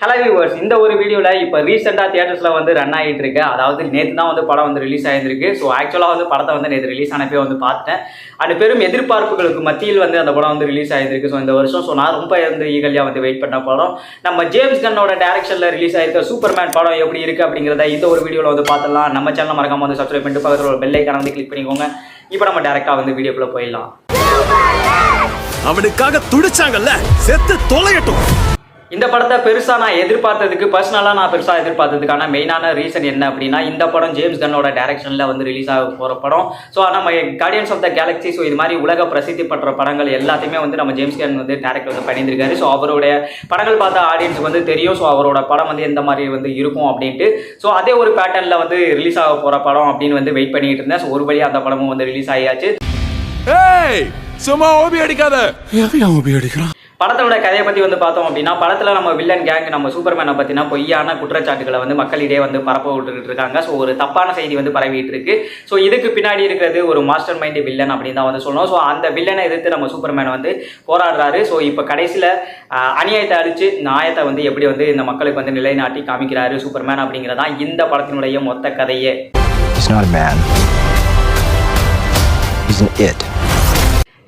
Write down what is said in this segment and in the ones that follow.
Hello viewers, இந்த ஒரு வீடியோவில் இப்போ ரீசெண்டாக தியேட்டர்ஸில் வந்து ரன் ஆகிட்டு இருக்கு. அதாவது நேற்று தான் வந்து படம் வந்து ரிலீஸ் ஆகிருக்கு. ஸோ ஆக்சுவலாக வந்து படத்தை வந்து நேற்று ரிலீஸ் ஆனப்பே வந்து பார்த்துட்டேன். அது பெரும் எதிர்பார்ப்புகளுக்கு மத்தியில் வந்து அந்த படம் வந்து ரிலீஸ் ஆகிருக்கு. ஸோ இந்த வருஷம் நான் ரொம்ப வந்து ஈகலியாக வந்து வெயிட் பண்ண படம் நம்ம ஜேம்ஸ் கன்னோட டைரக்ஷனில் ரிலீஸ் ஆகிருக்க சூப்பர்மேன் படம் எப்படி இருக்குது அப்படிங்கிறத இந்த ஒரு வீடியோவில் வந்து பார்த்துடலாம். நம்ம சேனல் மறக்காம வந்து சப்ஸ்கிரைப் பண்ணிட்டு பக்கத்தில் ஒரு பெல் ஐக்கான வந்து கிளிக் பண்ணிக்கோங்க. இப்போ நம்ம டேரெக்டாக வந்து வீடியோக்குள்ளே போயிடலாம். அவனுக்காக துடிச்சாங்கல்ல, செத்து தொலையட்டும். இந்த படத்தை பெருசாக நான் எதிர்பார்த்ததுக்கு பெருசாக எதிர்பார்த்ததுக்கான மெயினான ரீசன் என்ன அப்படின்னா, இந்த படம் ஜேம்ஸ் கன்னோட டைரக்ஷனில் வந்து ரிலீஸ் ஆக போகிற படம். ஸோ நம்ம Guardians of the Galaxy, so இது மாதிரி உலக பிரசித்தி பெற்ற படங்கள் எல்லாத்தையுமே வந்து நம்ம ஜேம்ஸ் கன் வந்து டேரக்டர் வந்து பண்ணியிருக்காரு. ஸோ அவருடைய படங்கள் பார்த்த ஆடியன்ஸுக்கு வந்து தெரியும். ஸோ அவரோட படம் வந்து எந்த மாதிரி வந்து இருக்கும் அப்படின்ட்டு. ஸோ அதே ஒரு பேட்டர்னில் வந்து ரிலீஸ் ஆக போகிற படம் அப்படின்னு வந்து வெயிட் பண்ணிட்டு இருந்தேன். ஸோ ஒரு வழியாக அந்த படமும் வந்து ரிலீஸ் ஆகியாச்சு. சும்மா ஓபி அடிக்காத. ஓபி அடிக்கிறான். படத்தோட கதையை பற்றி வந்து பார்த்தோம் அப்படின்னா, படத்தில் நம்ம வில்லன் கேங் நம்ம சூப்பர்மேனை பற்றினா பொய்யான குற்றச்சாட்டுகளை வந்து மக்களிடையே வந்து பரப்ப விட்டுக்கிட்டு இருக்காங்க. ஸோ ஒரு தப்பான செய்தி வந்து பரவிட்டு இருக்கு. ஸோ இதுக்கு பின்னாடி இருக்கிறது ஒரு மாஸ்டர் மைண்ட் வில்லன் அப்படின்னு தான் வந்து சொல்லணும். ஸோ அந்த வில்லனை எதிர்த்து நம்ம சூப்பர்மேன் வந்து போராடுறாரு. ஸோ இப்போ கடைசியில் அநியாயத்தை அழிச்சு நியாயத்தை வந்து எப்படி வந்து இந்த மக்களுக்கு வந்து நிலைநாட்டி காமிக்கிறாரு சூப்பர்மேன் அப்படிங்கிறதான் இந்த படத்தினுடைய மொத்த கதையே.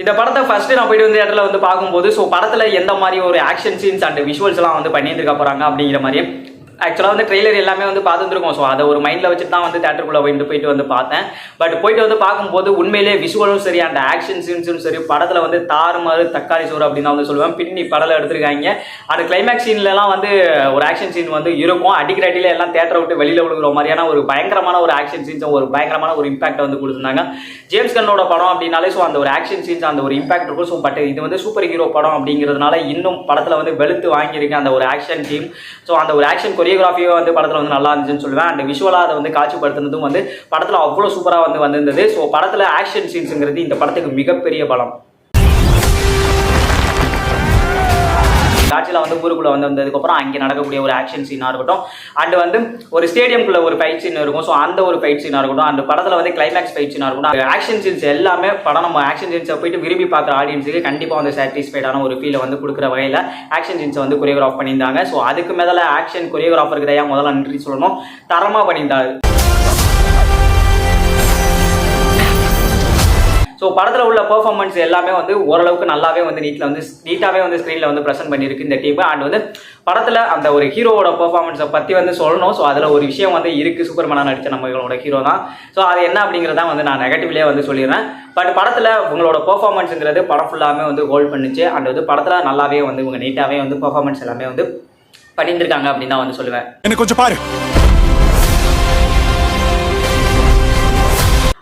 இந்த படத்தை ஃபர்ஸ்ட் நான் போயிட்டு வந்து இடத்துல வந்து பார்க்கும்போது, ஸோ படத்தில் எந்த மாதிரி ஒரு ஆக்ஷன் சீன்ஸ் அண்ட் விஷுவல்ஸ்லாம் வந்து பண்ணியிருக்க போகிறாங்க அப்படிங்கிற மாதிரி ஆக்சுவலாக வந்து ட்ரெய்லர் எல்லாமே வந்து பார்த்துருக்கோம். ஸோ அதை ஒரு மைண்டில் வச்சுட்டு தான் வந்து தேட்டருக்குள்ளே போயிட்டு வந்து பார்த்தேன். பட் போயிட்டு வந்து பார்க்கும்போது உண்மையிலே விஷுவலும் சரி அண்ட் ஆக்ஷன் சீன்ஸும் சரி படத்தில் வந்து தாறுமாறு தக்காளி சோறு அப்படின்னு தான் வந்து சொல்லுவேன். பின்னி படத்தில் எடுத்திருக்காங்க. அந்த கிளைமேக்ஸ் சீன்லலாம் வந்து ஒரு ஆக்ஷன் சீன் வந்து இருக்கும். அடிக்கிற அடியில் எல்லாம் தேட்டரை விட்டு வெளியில் விழுகிற மாதிரியான ஒரு பயங்கரமான ஒரு ஆக்ஷன் சீன்ஸும் ஒரு பயங்கரமான ஒரு இம்பாக்டை வந்து கொடுத்துருந்தாங்க. ஜேம்ஸ் கன்னோட படம் அப்படின்னாலே ஸோ அந்த ஒரு ஆக்ஷன் சீன்ஸ் அந்த ஒரு இம்பாக்ட் இருக்கும். ஸோ பட் இது வந்து சூப்பர் ஹீரோ படம் அப்படிங்கிறதுனால இன்னும் படத்தில் வந்து வெளுத்து வாங்கியிருக்கு அந்த ஒரு ஆக்ஷன் டீம். ஸோ அந்த ஒரு ஆக்ஷன் கொரியோகிராஃபியோ வந்து படத்தில் வந்து நல்லா இருந்துச்சுன்னு சொல்லுவேன். அண்ட் விஷுவலாக அதை வந்து காட்சிப்படுத்துனதும் வந்து படத்தில் அவ்வளோ சூப்பராக வந்து வந்திருந்தது. ஸோ படத்தில் ஆக்ஷன் சீன்ஸுங்கிறது இந்த படத்துக்கு மிகப்பெரிய பலம். காட்சியில் வந்து ஊருக்குள்ளே வந்ததுக்கப்புறம் அங்கே நடக்கக்கூடிய ஒரு ஆக்ஷன் சீனாக இருக்கட்டும் அண்ட் வந்து ஒரு ஸ்டேடியம்குள்ளே ஒரு ஃபைட் சீன் இருக்கும். ஸோ அந்த ஒரு ஃபைட் சீனாக இருக்கட்டும் அந்த படத்தில் வந்து கிளைமேக்ஸ் ஃபைட் சீனாக இருக்கட்டும் ஆக்ஷன் சீன்ஸ் எல்லாமே படம் நம்ம ஆக்ஷன் சீன்ஸை போயிட்டு விரும்பி பார்க்குற ஆடியன்ஸுக்கு கண்டிப்பாக வந்து சாட்டிஸ்ஃபைடான ஒரு ஃபீலை வந்து கொடுக்குற வகையில் ஆக்ஷன் சீன்ஸை வந்து கொரியோகிராஃப் பண்ணியிருந்தாங்க. ஸோ அதுக்கு மேலே ஆக்ஷன் கொரியோகிராஃபருக்கு தான் முதல்ல நன்றி சொல்லணும். தரமாக பண்ணியிருந்தாரு. ஸோ படத்தில் உள்ள பெர்ஃபார்மன்ஸ் எல்லாமே வந்து ஓரளவுக்கு நல்லாவே வந்து நீட்டாகவே வந்து ஸ்க்ரீனில் வந்து ப்ரெசென்ட் பண்ணியிருக்கு இந்த டீம். அண்ட் வந்து படத்தில் அந்த ஒரு ஹீரோவோட பெர்ஃபார்மன்ஸை பற்றி வந்து சொல்லணும். ஸோ அதில் ஒரு விஷயம் வந்து இருக்குது. சூப்பர்மேனாக நடித்த நம்மளோட ஹீரோ தான். ஸோ அது என்ன அப்படிங்கிறதான் வந்து நான் நெகட்டிவ்லேயே வந்து சொல்லிடுறேன். பட் படத்தில் உங்களோட பெர்ஃபார்மன்ஸுங்கிறது படம் ஃபுல்லாமே வந்து ஹோல்ட் பண்ணிச்சு. அண்ட் வந்து படத்தில் நல்லாவே வந்து இவங்க நீட்டாகவே வந்து பெர்ஃபார்மன்ஸ் எல்லாமே வந்து பண்ணியிருந்திருக்காங்க அப்படின்னு தான் வந்து சொல்லுவேன். எனக்கு கொஞ்சம் பாரு.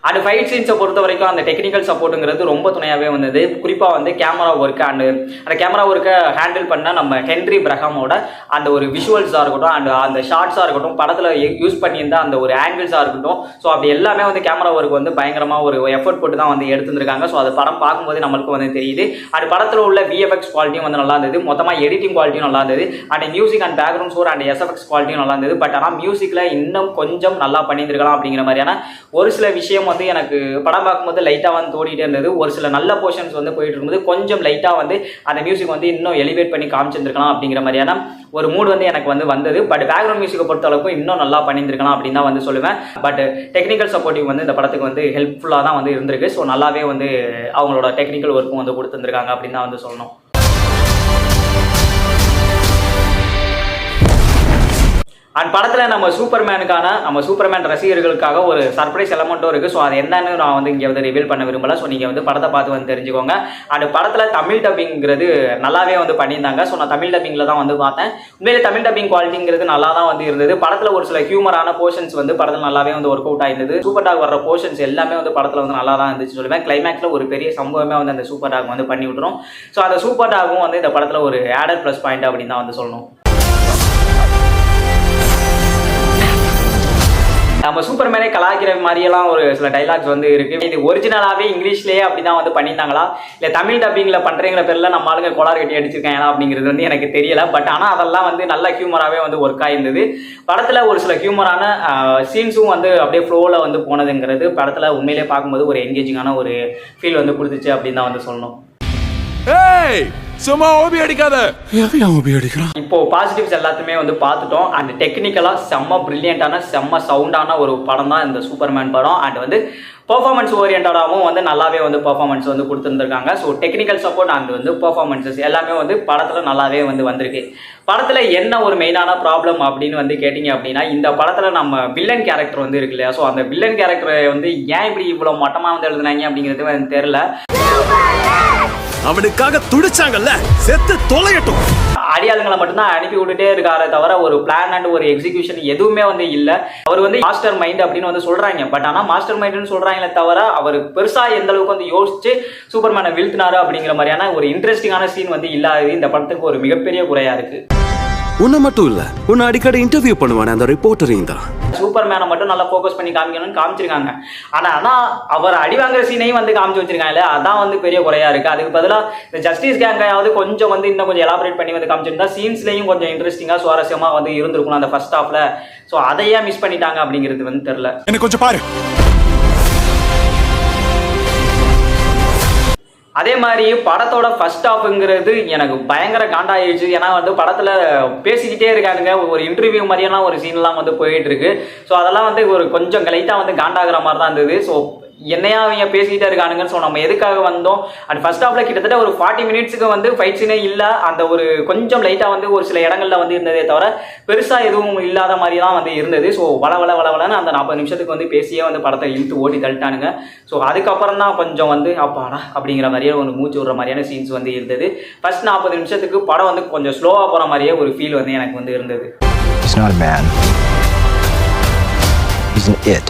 அண்ட் ஃபைட் சீன்ஸை பொறுத்த வரைக்கும் அந்த டெக்னிக்கல் சப்போர்ட்டுங்கிறது ரொம்ப துணையாகவே வந்தது. குறிப்பாக வந்து கேமரா ஒர்க்கு அண்ட் அந்த கேமரா ஒர்க்கை ஹேண்டில் பண்ண நம்ம ஹென்ரி பிரஹாமோட அந்த ஒரு விஷுவல்ஸாக இருக்கட்டும் அண்ட் அந்த ஷார்ட்ஸாக இருக்கட்டும் படத்தில் யூஸ் பண்ணியிருந்த அந்த ஒரு ஆங்கிள்ஸாக இருக்கட்டும் ஸோ அப்படி எல்லாமே வந்து கேமரா ஒர்க் வந்து பயங்கரமாக ஒரு எஃபர்ட் போட்டு தான் வந்து எடுத்துருக்காங்க. ஸோ அது படம் பார்க்கும்போது நம்மளுக்கு வந்து தெரியுது. அண்ட் படத்தில் உள்ள விஎஃப்எக்ஸ் குவாலிட்டியும் வந்து நல்லா இருந்தது. மொத்தமாக எடிட்டிங் குவாலிட்டியும் நல்லா இருந்தது. And music and background score and SFX குவாலிட்டியும் நல்லா இருந்தது. பட் ஆனால் மியூசிக்கில் இன்னும் கொஞ்சம் நல்லா பண்ணியிருக்கலாம் அப்படிங்கிற மாதிரியான ஒரு சில விஷயம் வந்து எனக்கு படம் பார்க்கும்போது லைட்டாக வந்து தோடிட்டே இருந்தது. ஒரு சில நல்ல போர்ஷன்ஸ் வந்து போயிட்டு இருக்கும்போது கொஞ்சம் லைட்டாக வந்து அந்த மியூசிக் வந்து இன்னும் எலிவேட் பண்ணி காமிச்சிருந்துருக்கலாம் அப்படிங்கிற மாதிரியான ஒரு மூட் வந்து எனக்கு வந்து வந்தது. பட் பேக்ரவுண்ட் மியூசிக்கை பொறுத்த அளவுக்கு இன்னும் நல்லா பண்ணியிருந்துருக்கலாம் அப்படின்னு தான் வந்து சொல்லுவேன். பட் டெக்னிக்கல் சப்போர்ட்டிவ் வந்து இந்த படத்துக்கு வந்து ஹெல்ப்ஃபுல்லாக தான் வந்து இருந்திருக்கு. ஸோ நல்லாவே வந்து அவங்களோட டெக்னிக்கல் ஒர்க்கும் வந்து கொடுத்துருந்துருக்காங்க அப்படின்னு தான் வந்து சொல்லணும். அண்ட் படத்தில் நம்ம சூப்பர்மேன் ரசிகர்களுக்காக ஒரு சர்ப்ரைஸ் எலமெண்ட்டும் இருக்குது. ஸோ அது என்னன்னு நான் வந்து இங்கே வந்து ரிவீல் பண்ண விரும்பல. ஸோ நீங்கள் வந்து படத்தை பார்த்து வந்து தெரிஞ்சுக்கோங்க. அண்ட் படத்தில் தமிழ் டப்பிங்கிறது நல்லாவே வந்து பண்ணியிருந்தாங்க. ஸோ நான் தமிழ் டப்பிங்கில் தான் வந்து பார்த்தேன். உண்மையிலே தமிழ் டப்பிங் குவாலிட்டிங்கிறது நல்லா தான் வந்து இருந்தது. படத்தில் ஒரு சில ஹியூமரான போர்ஷன்ஸ் வந்து படத்தில் நல்லாவே வந்து ஒர்க் அவுட் ஆயிருந்தது. சூப்பர் டாக் வர்ற போர்ஷன்ஸ் எல்லாமே வந்து படத்தில் வந்து நல்லா தான் இருந்துச்சு சொல்லுவேன். கிளைமேக்ஸில் ஒரு பெரிய சம்பவமே வந்து அந்த சூப்பர் டாக் வந்து பண்ணி விட்டுரும். ஸோ அந்த சூப்பர் டாகும் வந்து இந்த படத்தில் ஒரு ஆடட் ப்ளஸ் பாயிண்ட் அப்படின்னு தான் வந்து சொல்லணும். நம்ம சூப்பர்மேனே கலாய்க்கிற மாதிரியெல்லாம் ஒரு சில டைலாக்ஸ் வந்து இருக்குது. இது ஒரிஜினலாகவே இங்கிலீஷ்லேயே அப்படி தான் வந்து பண்ணியிருந்தாங்களா இல்லை தமிழ் டப்பிங்கில் பண்ணுறங்கிற பேரில் நம்ம ஆளுங்க கோளாறு கட்டி அடிச்சிருக்காங்களா அப்படிங்கிறது வந்து எனக்கு தெரியலை. பட் ஆனால் அதெல்லாம் வந்து நல்ல ஹியூமராகவே வந்து ஒர்க் ஆகிருந்தது. படத்தில் ஒரு சில ஹியூமரான சீன்ஸும் வந்து அப்படியே ஃப்ளோவில் வந்து போனதுங்கிறது படத்தில் உண்மையிலே பார்க்கும்போது ஒரு என்கேஜிங்கான ஒரு ஃபீல் வந்து கொடுத்துச்சு அப்படின்னு தான் வந்து சொல்லணும். சும்மா ஓபி அடிக்காத. எவன் ஓபி அடிக்கிறான்? இப்போ பாசிட்டிவ்ஸ் எல்லாத்தையுமே வந்து பார்த்துட்டோம். அண்ட் டெக்னிக்கலா செம்ம பிரில்லியண்டான செம்ம சவுண்டான ஒரு படம் தான் இந்த சூப்பர்மேன் படம். அண்ட் வந்து பெர்ஃபார்மன்ஸ் ஓரியன்டாகவும் வந்து நல்லாவே வந்து பெர்ஃபார்மன்ஸ் வந்து கொடுத்துருந்துருக்காங்க. ஸோ டெக்னிக்கல் சப்போர்ட் அண்ட் வந்து பெர்ஃபார்மன்ஸஸ் எல்லாமே வந்து படத்தில் நல்லாவே வந்து வந்திருக்கு. படத்தில் என்ன ஒரு மெயினான ப்ராப்ளம் அப்படின்னு வந்து கேட்டிங்க அப்படின்னா, இந்த படத்தில் நம்ம வில்லன் கேரக்டர் வந்து இருக்கு இல்லையா, ஸோ அந்த வில்லன் கேரக்டரை வந்து ஏன் இப்படி இவ்வளோ மட்டமாக வந்து எழுதுனாங்க அப்படிங்கிறது எனக்கு தெரியல. அவனுக்காக துடிச்சாங்கல்ல, செத்து தொலையட்டும். அடியாளுங்களை மட்டும்தான் அனுப்பி விட்டுட்டே இருக்காரே தவிர ஒரு பிளான் அண்ட் ஒரு எக்ஸிகியூஷன் எதுவுமே வந்து இல்லை. அவர் வந்து மாஸ்டர் மைண்ட் அப்படின்னு வந்து சொல்றாங்க. பட் ஆனால் மாஸ்டர் மைண்ட்னு சொல்றாங்களே தவிர அவர் பெருசா எந்த அளவுக்கு வந்து யோசிச்சு சூப்பர்மேனை வீழ்த்தினாரு அப்படிங்கிற மாதிரியான ஒரு இன்ட்ரெஸ்டிங்கான சீன் வந்து இல்லாதது இந்த படத்துக்கு ஒரு மிகப்பெரிய குறையா இருக்கு. உன்னை மட்டும் இல்ல, உன்னை அடிக்கடி இன்டர்வியூ பண்ணுவானே அந்த ரிப்போர்ட்டரையும் தான். சூப்பர்மேனை மட்டும் நல்லா ஃபோக்கஸ் பண்ணி காமிக்கணும்னு காமிச்சிருக்காங்க. ஆனா அவர் அடி வாங்குற சீனையும் வந்து காமிச்சு வச்சிருக்காங்க. அதான் வந்து பெரிய குறையா இருக்கு. அதுக்கு பதிலாக இந்த ஜஸ்டிஸ் கேங்காவது கொஞ்சம் வந்து இன்னும் கொஞ்சம் எலாபரேட் பண்ணி வந்து காமிச்சிருந்தா சீன்ஸ்லையும் கொஞ்சம் இன்ட்ரெஸ்டிங்கா சுவாரஸ்யமா வந்து இருந்திருக்கும் அந்த ஃபர்ஸ்ட் ஹாஃப்ல. ஸோ அதையே மிஸ் பண்ணிட்டாங்க அப்படிங்கிறது வந்து தெரியல. என்ன கொஞ்சம் பாரு. அதே மாதிரி படத்தோட ஃபர்ஸ்ட் ஹாஃப்ங்கிறது எனக்கு பயங்கர காண்டாயிடுச்சு. ஏன்னா வந்து படத்தில் பேசிக்கிட்டே இருக்கானுங்க. ஒரு இன்டர்வியூ மாதிரியெல்லாம் ஒரு சீன்லாம் வந்து போயிட்டு இருக்கு. ஸோ அதெல்லாம் வந்து ஒரு கொஞ்சம் லைட்டாக வந்து காண்டாகிற மாதிரி தான் இருந்தது. ஸோ என்னையா அவங்க பேசிக்கிட்டே இருக்கானுங்க. ஸோ நம்ம எதுக்காக வந்தோம்? அண்ட் ஃபர்ஸ்ட் ஹாஃப்ல கிட்டத்தட்ட ஒரு 40 மினிட்ஸுக்கு வந்து ஃபைட் சீனே இல்லை. அந்த ஒரு கொஞ்சம் லைட்டாக வந்து ஒரு சில இடங்கள்ல வந்து இருந்ததே தவிர பெருசாக எதுவும் இல்லாத மாதிரி தான் வந்து இருந்தது. ஸோ வளவளன்னு அந்த 40 நிமிஷத்துக்கு வந்து பேசியே வந்து படத்தை இழுத்து ஓடி தள்ளிட்டானுங்க. ஸோ அதுக்கப்புறம் தான் கொஞ்சம் வந்து அப்பாடா அப்படிங்கிற மாதிரியே ஒரு மூச்சு விடுற மாதிரியான சீன்ஸ் வந்து இருந்தது. ஃபர்ஸ்ட் 40 நிமிஷத்துக்கு படம் வந்து கொஞ்சம் ஸ்லோவாக போகிற மாதிரியே ஒரு ஃபீல் வந்து எனக்கு வந்து இருந்தது. He's not a man. He's an it.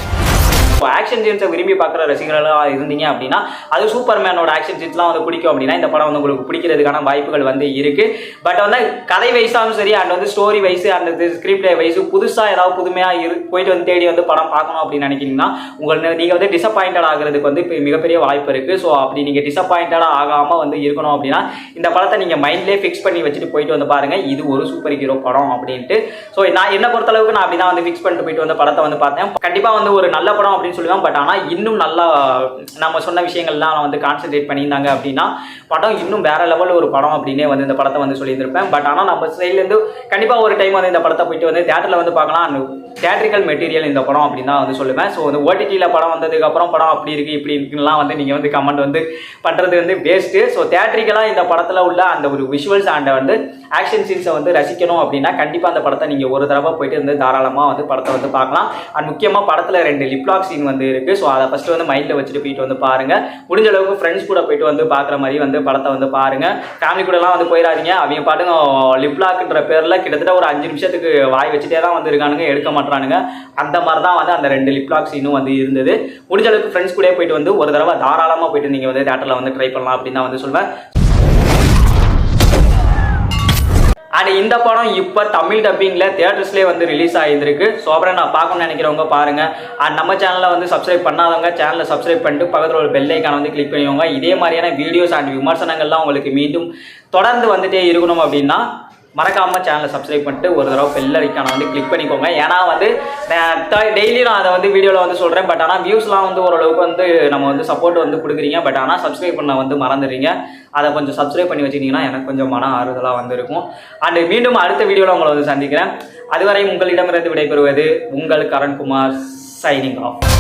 Action சீன்ஸை விரும்பி பார்க்குற ரசிகர்களாக இருந்தீங்க அப்படின்னா, அது சூப்பர்மேனோட ஆக்ஷன் சீன்ஸ்லாம் வந்து பிடிக்கும் அப்படின்னா இந்த படம் வந்து உங்களுக்கு பிடிக்கிறதுக்கான வாய்ப்புகள் வந்து இருக்கு. பட் வந்து கதை வைஸாகவும் சரி அண்ட் வந்து story wise and script wise புதுசாக ஏதாவது புதுமையாக போயிட்டு வந்து தேடி வந்து படம் பார்க்கணும் அப்படின்னு நினைக்கிறீங்கன்னா நீங்கள் வந்து டிசப்பாயிண்டட் ஆகிறதுக்கு வந்து இப்போ மிகப்பெரிய வாய்ப்பு இருக்குது. ஸோ அப்படி நீங்கள் டிசப்பாயிண்டடாக ஆகாமல் வந்து இருக்கணும் அப்படின்னா இந்த படத்தை நீங்கள் மைண்ட்லேயே ஃபிக்ஸ் பண்ணி வச்சுட்டு போயிட்டு வந்து பாருங்கள். இது ஒரு சூப்பர் ஹீரோ படம் அப்படின்ட்டு. ஸோ நான் என்ன பொறுத்தளவுக்கு நான் அப்படி தான் வந்து ஃபிக்ஸ் பண்ணிட்டு போயிட்டு வந்து படத்தை வந்து பார்த்தேன். கண்டிப்பாக வந்து ஒரு நல்ல படம் அப்படின்னு சொல்லுவேன். பட் ஆனால் இன்னும் நல்லா நம்ம சொன்ன விஷயங்கள்லாம் வந்து கான்சென்ட்ரேட் பண்ணியிருந்தாங்க அப்படின்னா படம் இன்னும் வேற லெவலில் ஒரு படம் அப்படின்னே வந்து இந்த படத்தை வந்து சொல்லியிருந்திருப்பேன். பட் ஆனால் நம்ம சைட்லேருந்து கண்டிப்பாக ஒரு டைம் வந்து இந்த படத்தை போயிட்டு வந்து தேட்டரில் வந்து பார்க்கலாம். தியேட்ரிக்கல் மெட்டீரியல் இந்த படம் அப்படின்னு தான் வந்து சொல்லுவேன். ஸோ வந்து ஓடிடியில் படம் வந்ததுக்கப்புறம் படம் அப்படி இருக்குது இப்படி இருக்குலாம் வந்து நீங்கள் வந்து கமெண்ட் வந்து பண்ணுறது வந்து வேஸ்ட்டு. ஸோ தியேட்ரிக்கலாக இந்த படத்தில் உள்ள அந்த ஒரு விஷுவல்ஸ் அண்ட் வந்து ஆக்ஷன் சீன்ஸை வந்து ரசிக்கணும் அப்படின்னா கண்டிப்பாக அந்த படத்தை நீங்கள் ஒரு தடவை போயிட்டு வந்து தாராளமாக வந்து படத்தை வந்து பார்க்கலாம். அண்ட் முக்கியமாக படத்தில் 2 லிப்லாக் சீன் வந்து இருக்குது. ஸோ அதை ஃபஸ்ட்டு வந்து மைண்டில் வச்சுட்டு போயிட்டு வந்து பாருங்கள். முடிஞ்ச அளவுக்கு ஃப்ரெண்ட்ஸ் கூட போயிட்டு வந்து பார்க்குற மாதிரி வந்து படத்தை வந்து பாருங்கள். ஃபேமிலி கூடலாம் வந்து போயிடாதீங்க. அவங்க பாட்டுங்க லிப்லாக்ன்ற பேரில் கிட்டத்தட்ட ஒரு 5 நிமிஷத்துக்கு வாய் வச்சுட்டே தான் வந்து இருக்கானுங்க, எடுக்க மாட்டானுங்க. அந்த மாதிரி தான் வந்து அந்த 2 லிப்லாக் சீனும் வந்து இருந்தது. முடிஞ்ச அளவுக்கு ஃப்ரெண்ட்ஸ் கூட போயிட்டு வந்து ஒரு தடவை தாராளமாக போயிட்டு நீங்கள் வந்து தேட்டரில் வந்து ட்ரை பண்ணலாம் அப்படின்னு தான் வந்து சொல்வேன். அண்ட் இந்த படம் இப்போ தமிழ் டப்பிங்கில் தியேட்டர்ஸ்லேயே வந்து ரிலீஸ் ஆகிருக்கு. ஸோ அப்புறம் நான் பார்க்கணும்னு நினைக்கிறவங்க பாருங்கள். அண்ட் நம்ம சேனலில் வந்து சப்ஸ்கிரைப் பண்ணாதவங்க சேனலை சப்ஸ்கிரைப் பண்ணிட்டு பக்கத்தில் ஒரு பெல் ஐக்கானை வந்து கிளிக் பண்ணிக்கோங்க. இதே மாதிரியான வீடியோஸ் அண்ட் விமர்சனங்கள்லாம் உங்களுக்கு மீண்டும் தொடர்ந்து வந்துட்டே இருக்கணும் அப்படின்னா மறக்காமல் சேனலை சப்ஸ்கிரைப் பண்ணிட்டு ஒரு தடவை பெல் ஐக்கானை வந்து கிளிக் பண்ணிக்கோங்க. ஏன்னா வந்து டெய்லி நான் அதை வந்து வீடியோவில் வந்து சொல்கிறேன். பட் ஆனால் வியூஸ்லாம் வந்து ஓரளவுக்கு வந்து நம்ம வந்து சப்போர்ட் வந்து கொடுக்குறீங்க. பட் ஆனால் சப்ஸ்கிரைப் பண்ண வந்து மறந்துடுறீங்க. அதை கொஞ்சம் சப்ஸ்கிரைப் பண்ணி வச்சுக்கிட்டிங்கன்னா எனக்கு கொஞ்சம் மன ஆறுதலாக வந்து இருக்கும். அண்ட் மீண்டும் அடுத்த வீடியோவில் உங்களை வந்து சந்திக்கிறேன். அதுவரை உங்களிடமிருந்து விடைபெறுவது உங்கள் கரண்குமார், சைனிங் ஆஃப்.